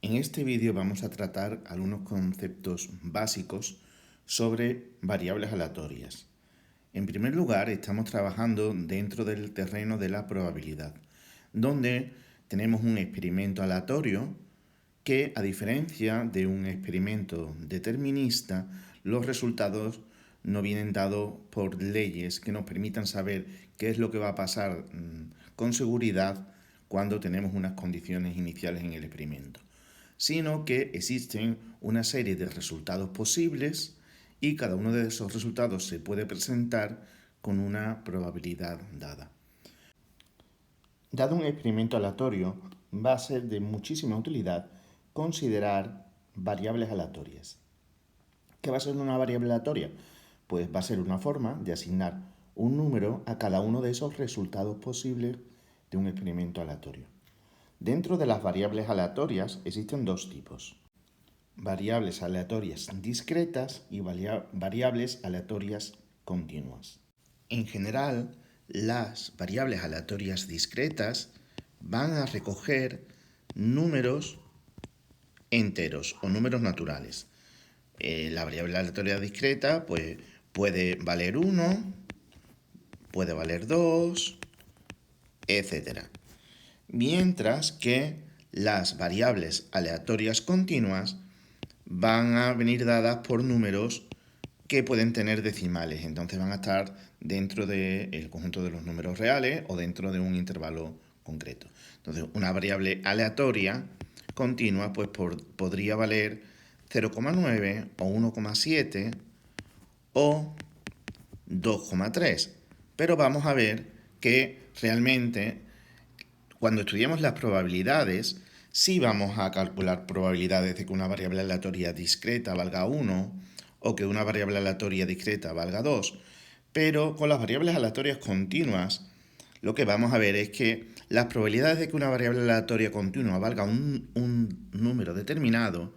En este vídeo vamos a tratar algunos conceptos básicos sobre variables aleatorias. En primer lugar, estamos trabajando dentro del terreno de la probabilidad, donde tenemos un experimento aleatorio que, a diferencia de un experimento determinista, los resultados no vienen dados por leyes que nos permitan saber qué es lo que va a pasar con seguridad cuando tenemos unas condiciones iniciales en el experimento, sino que existen una serie de resultados posibles y cada uno de esos resultados se puede presentar con una probabilidad dada. Dado un experimento aleatorio, va a ser de muchísima utilidad considerar variables aleatorias. ¿Qué va a ser una variable aleatoria? Pues va a ser una forma de asignar un número a cada uno de esos resultados posibles de un experimento aleatorio. Dentro de las variables aleatorias existen dos tipos: variables aleatorias discretas y variables aleatorias continuas. En general, las variables aleatorias discretas van a recoger números enteros o números naturales. La variable aleatoria discreta pues, puede valer 1, puede valer 2, etc. Mientras que las variables aleatorias continuas van a venir dadas por números que pueden tener decimales, entonces van a estar dentro del conjunto de los números reales o dentro de un intervalo concreto. Entonces, una variable aleatoria continua pues podría valer 0,9 o 1,7 o 2,3. Pero vamos a ver que realmente cuando estudiamos las probabilidades, sí vamos a calcular probabilidades de que una variable aleatoria discreta valga 1 o que una variable aleatoria discreta valga 2, pero con las variables aleatorias continuas lo que vamos a ver es que las probabilidades de que una variable aleatoria continua valga un número determinado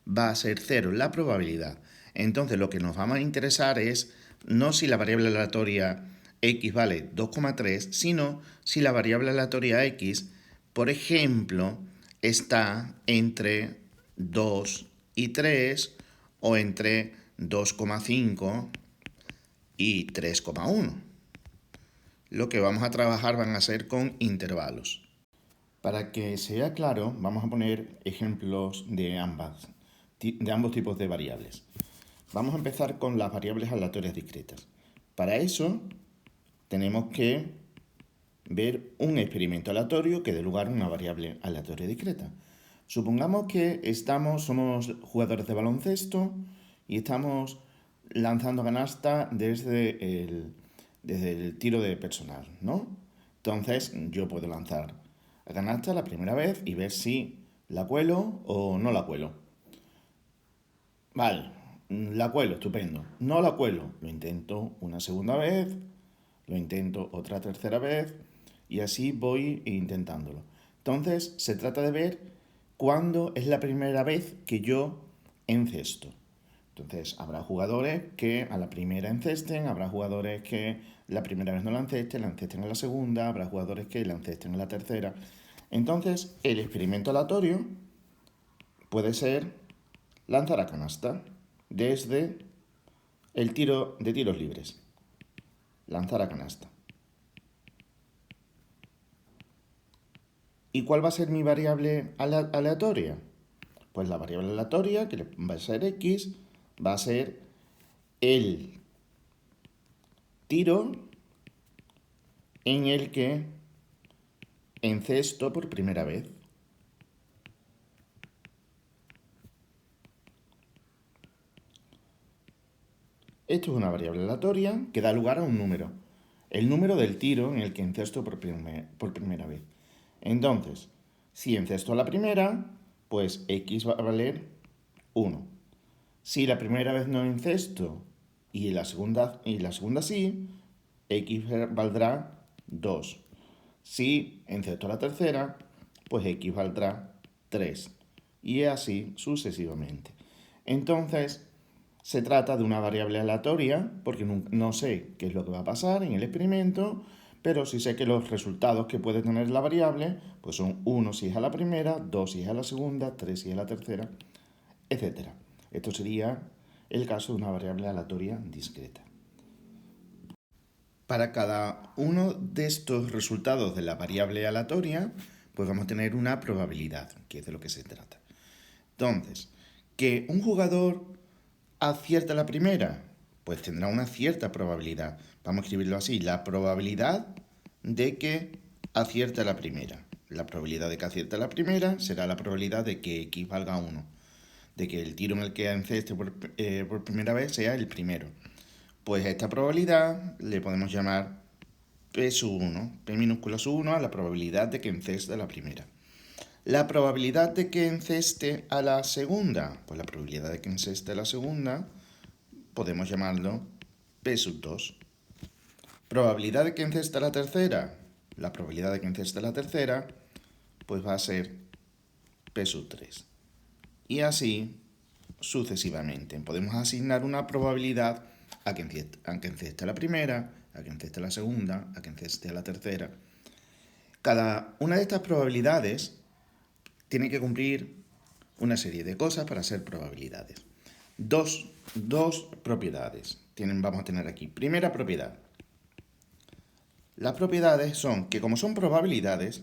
va a ser 0 la probabilidad. Entonces lo que nos va a interesar es no si la variable aleatoria x vale 2,3, sino si la variable aleatoria x, por ejemplo, está entre 2 y 3 o entre 2,5 y 3,1. Lo que vamos a trabajar van a ser con intervalos. Para que sea claro, vamos a poner ejemplos de ambos tipos de variables. Vamos a empezar con las variables aleatorias discretas. Para eso tenemos que ver un experimento aleatorio que dé lugar a una variable aleatoria discreta. Supongamos que somos jugadores de baloncesto y estamos lanzando canasta desde el tiro de personal, ¿no? Entonces yo puedo lanzar la canasta la primera vez y ver si la cuelo o no la cuelo. Vale, la cuelo, estupendo. No la cuelo, lo intento una segunda vez, lo intento otra tercera vez y así voy intentándolo. Entonces se trata de ver cuándo es la primera vez que yo encesto. Entonces habrá jugadores que a la primera encesten, habrá jugadores que la primera vez no la encesten a la segunda, habrá jugadores que la encesten a la tercera. Entonces el experimento aleatorio puede ser lanzar a canasta desde el tiro de tiros libres. Lanzar a canasta. ¿Y cuál va a ser mi variable aleatoria? Pues la variable aleatoria, que va a ser x, va a ser el tiro en el que encesto por primera vez. Esto es una variable aleatoria que da lugar a un número. El número del tiro en el que encesto por primera vez. Entonces, si encesto a la primera, pues x va a valer 1. Si la primera vez no encesto y la segunda sí, x valdrá 2. Si encesto a la tercera, pues x valdrá 3. Y así sucesivamente. Entonces, se trata de una variable aleatoria, porque no sé qué es lo que va a pasar en el experimento, pero sí sé que los resultados que puede tener la variable pues son 1 si es a la primera, 2 si es a la segunda, 3 si es a la tercera, etc. Esto sería el caso de una variable aleatoria discreta. Para cada uno de estos resultados de la variable aleatoria, pues vamos a tener una probabilidad, que es de lo que se trata. Entonces, que un jugador acierta la primera, pues tendrá una cierta probabilidad. Vamos a escribirlo así, la probabilidad de que acierte la primera. La probabilidad de que acierte la primera será la probabilidad de que x valga 1, de que el tiro en el que enceste por primera vez sea el primero. Pues a esta probabilidad le podemos llamar P sub 1, P minúscula sub 1 a la probabilidad de que enceste la primera. La probabilidad de que enceste a la segunda, pues la probabilidad de que enceste a la segunda, podemos llamarlo P sub 2. Probabilidad de que enceste a la tercera, la probabilidad de que enceste a la tercera, pues va a ser P sub 3. Y así sucesivamente. Podemos asignar una probabilidad a que enceste a la primera, a que enceste a la segunda, a que enceste a la tercera. Cada una de estas probabilidades tiene que cumplir una serie de cosas para ser probabilidades. Dos propiedades vamos a tener aquí. Primera propiedad. Las propiedades son que como son probabilidades,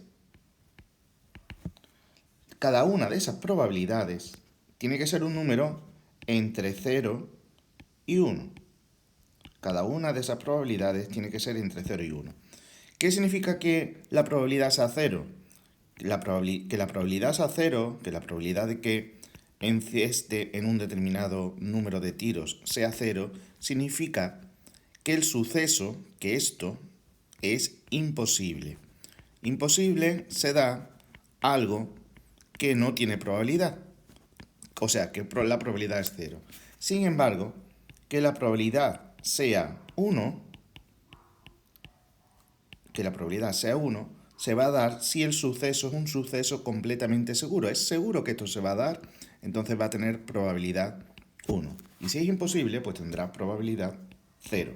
cada una de esas probabilidades tiene que ser un número entre 0 y 1. Cada una de esas probabilidades tiene que ser entre 0 y 1. ¿Qué significa que la probabilidad sea 0? Que la probabilidad sea 0, que la probabilidad de que enceste en un determinado número de tiros sea 0, significa que el suceso, que esto, es imposible. Imposible se da algo que no tiene probabilidad. O sea, que la probabilidad es 0. Sin embargo, que la probabilidad sea 1, se va a dar si el suceso es un suceso completamente seguro. Es seguro que esto se va a dar, entonces va a tener probabilidad 1. Y si es imposible, pues tendrá probabilidad 0.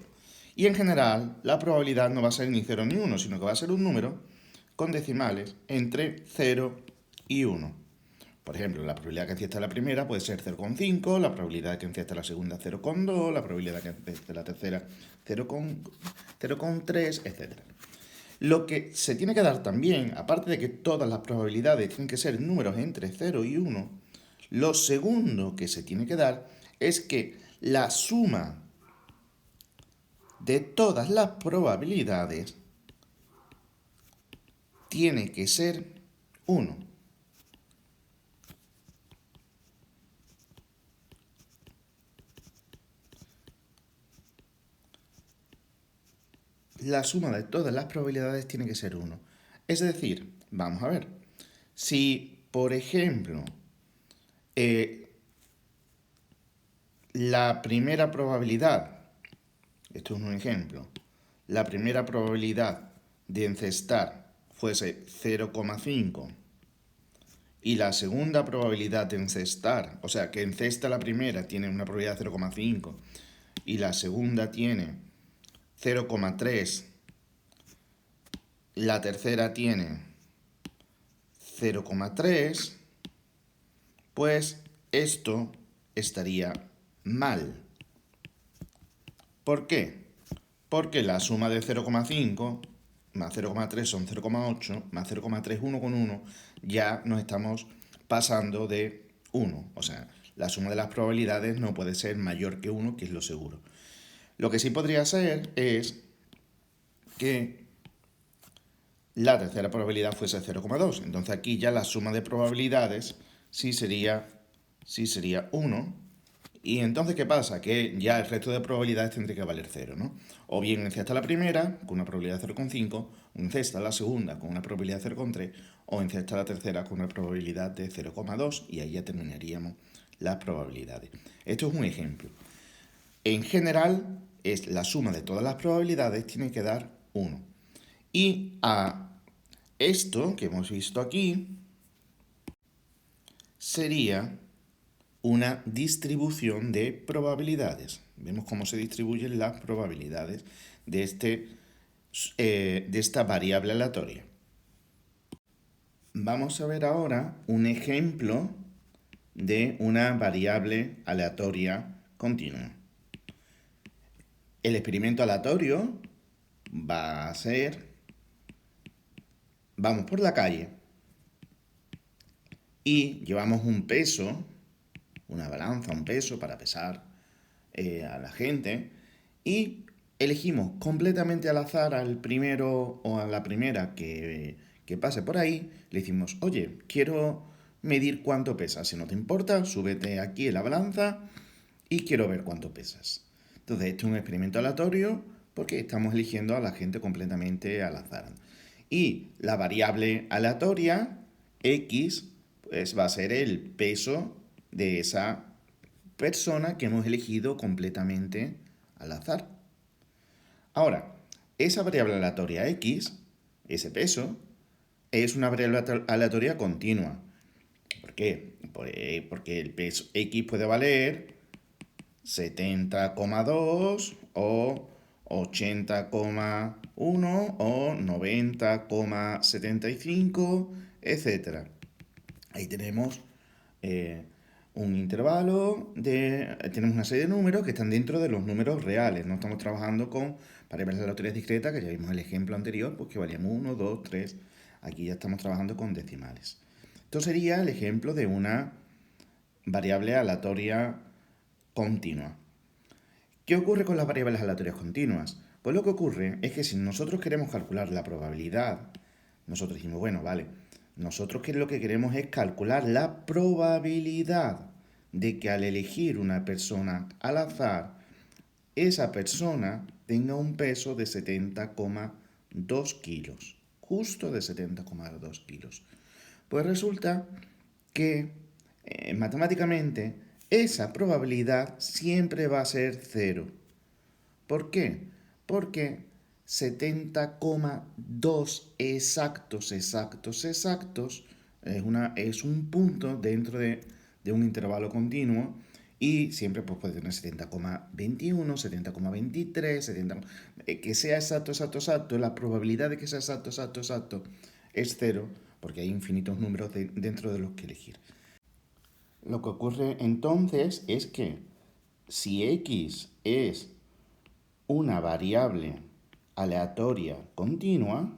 Y en general, la probabilidad no va a ser ni 0 ni 1, sino que va a ser un número con decimales entre 0 y 1. Por ejemplo, la probabilidad que encieste la primera puede ser 0,5, la probabilidad que encieste la segunda 0,2, la probabilidad que encieste la tercera 0,3, etc. Lo que se tiene que dar también, aparte de que todas las probabilidades tienen que ser números entre 0 y 1, lo segundo que se tiene que dar es que la suma de todas las probabilidades tiene que ser 1. La suma de todas las probabilidades tiene que ser 1. Es decir, vamos a ver, si por ejemplo la primera probabilidad, esto es un ejemplo, la primera probabilidad de encestar fuese 0,5 y la segunda probabilidad de encestar, o sea, que encesta la primera tiene una probabilidad de 0,5 y la segunda tiene 0,3, la tercera tiene 0,3, pues esto estaría mal. ¿Por qué? Porque la suma de 0,5 más 0,3 son 0,8, más 0,3, 1,1, ya nos estamos pasando de 1. O sea, la suma de las probabilidades no puede ser mayor que 1, que es lo seguro. Lo que sí podría ser es que la tercera probabilidad fuese 0,2. Entonces aquí ya la suma de probabilidades sí sería 1. Y entonces, ¿qué pasa? Que ya el resto de probabilidades tendría que valer 0, ¿no? O bien encesta la primera con una probabilidad de 0,5, o encesta la segunda con una probabilidad de 0,3, o encesta la tercera con una probabilidad de 0,2, y ahí ya terminaríamos las probabilidades. Esto es un ejemplo. En general, es la suma de todas las probabilidades tiene que dar 1. Y a esto que hemos visto aquí sería una distribución de probabilidades. Vemos cómo se distribuyen las probabilidades de este de esta variable aleatoria. Vamos a ver ahora un ejemplo de una variable aleatoria continua. El experimento aleatorio va a ser, vamos por la calle y llevamos un peso, una balanza, un peso para pesar a la gente y elegimos completamente al azar al primero o a la primera que pase por ahí, le decimos, oye, quiero medir cuánto pesas, si no te importa, súbete aquí en la balanza y quiero ver cuánto pesas. Entonces, este es un experimento aleatorio porque estamos eligiendo a la gente completamente al azar. Y la variable aleatoria, x, pues va a ser el peso de esa persona que hemos elegido completamente al azar. Ahora, esa variable aleatoria x, ese peso, es una variable aleatoria continua. ¿Por qué? Porque el peso x puede valer 70,2 o 80,1 o 90,75, etc. Ahí tenemos un intervalo, tenemos una serie de números que están dentro de los números reales. No estamos trabajando con variables aleatorias discretas, que ya vimos el ejemplo anterior, pues que valían 1, 2, 3. Aquí ya estamos trabajando con decimales. Esto sería el ejemplo de una variable aleatoria continua. ¿Qué ocurre con las variables aleatorias continuas? Pues lo que ocurre es que si nosotros queremos calcular la probabilidad, nosotros decimos, bueno, vale, nosotros lo que queremos es calcular la probabilidad de que al elegir una persona al azar, esa persona tenga un peso de 70,2 kilos, justo de 70,2 kilos. Pues resulta que matemáticamente esa probabilidad siempre va a ser cero. ¿Por qué? Porque 70,2 exactos es un punto dentro de un intervalo continuo y siempre pues, puede tener 70,21, 70,23, 70, que sea exacto, la probabilidad de que sea exacto es cero, porque hay infinitos números dentro de los que elegir. Lo que ocurre entonces es que si x es una variable aleatoria continua,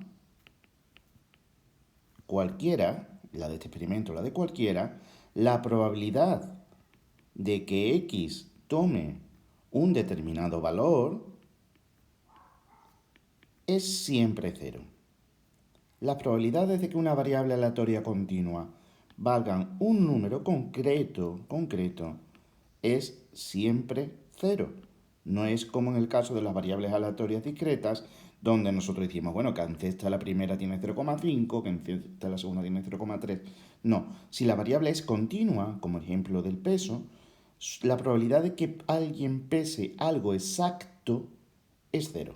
cualquiera, la de este experimento, la de cualquiera, la probabilidad de que x tome un determinado valor es siempre cero. Las probabilidades de que una variable aleatoria continua valgan un número concreto, es siempre cero. No es como en el caso de las variables aleatorias discretas, donde nosotros decimos, bueno, que ancesta la primera tiene 0,5, que ancesta la segunda tiene 0,3. No, si la variable es continua, como el ejemplo del peso, la probabilidad de que alguien pese algo exacto es cero.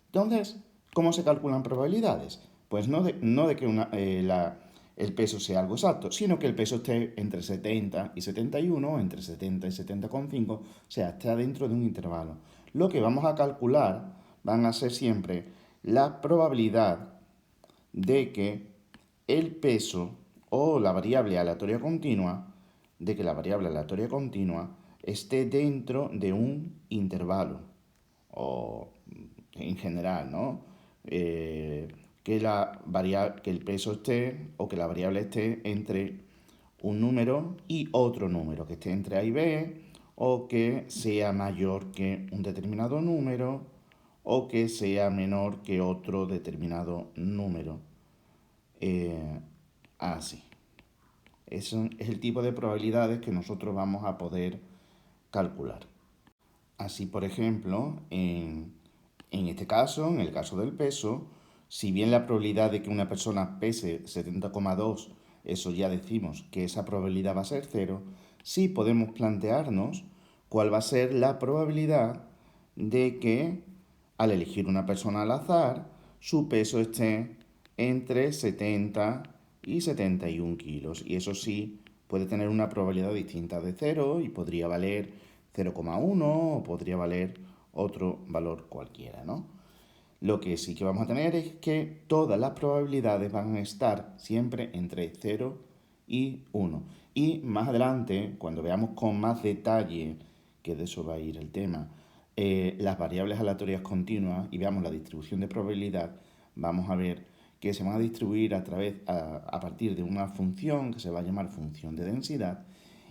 Entonces, ¿cómo se calculan probabilidades? Pues no de que el peso sea algo exacto, sino que el peso esté entre 70 y 71, entre 70 y 70,5, o sea, está dentro de un intervalo. Lo que vamos a calcular van a ser siempre la probabilidad de que el peso o la variable aleatoria continua, esté dentro de un intervalo, o en general, ¿no? Que el peso esté o que la variable esté entre un número y otro número, que esté entre A y B, o que sea mayor que un determinado número, o que sea menor que otro determinado número. Así. Ese es el tipo de probabilidades que nosotros vamos a poder calcular. Así, por ejemplo, en este caso, en el caso del peso, si bien la probabilidad de que una persona pese 70,2, eso ya decimos que esa probabilidad va a ser cero, sí podemos plantearnos cuál va a ser la probabilidad de que al elegir una persona al azar, su peso esté entre 70 y 71 kilos. Y eso sí puede tener una probabilidad distinta de cero y podría valer 0,1 o podría valer otro valor cualquiera, ¿no? Lo que sí que vamos a tener es que todas las probabilidades van a estar siempre entre 0 y 1. Y más adelante, cuando veamos con más detalle, que de eso va a ir el tema, las variables aleatorias continuas y veamos la distribución de probabilidad, vamos a ver que se van a distribuir a partir de una función que se va a llamar función de densidad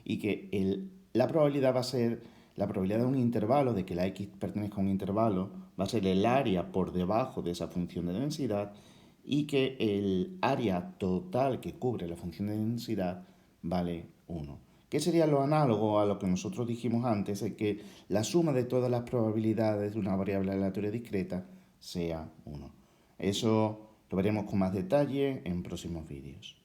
y que la probabilidad va a ser la probabilidad de un intervalo, de que la x pertenezca a un intervalo, va a ser el área por debajo de esa función de densidad y que el área total que cubre la función de densidad vale 1. ¿Qué sería lo análogo a lo que nosotros dijimos antes, de que la suma de todas las probabilidades de una variable aleatoria discreta sea 1? Eso lo veremos con más detalle en próximos vídeos.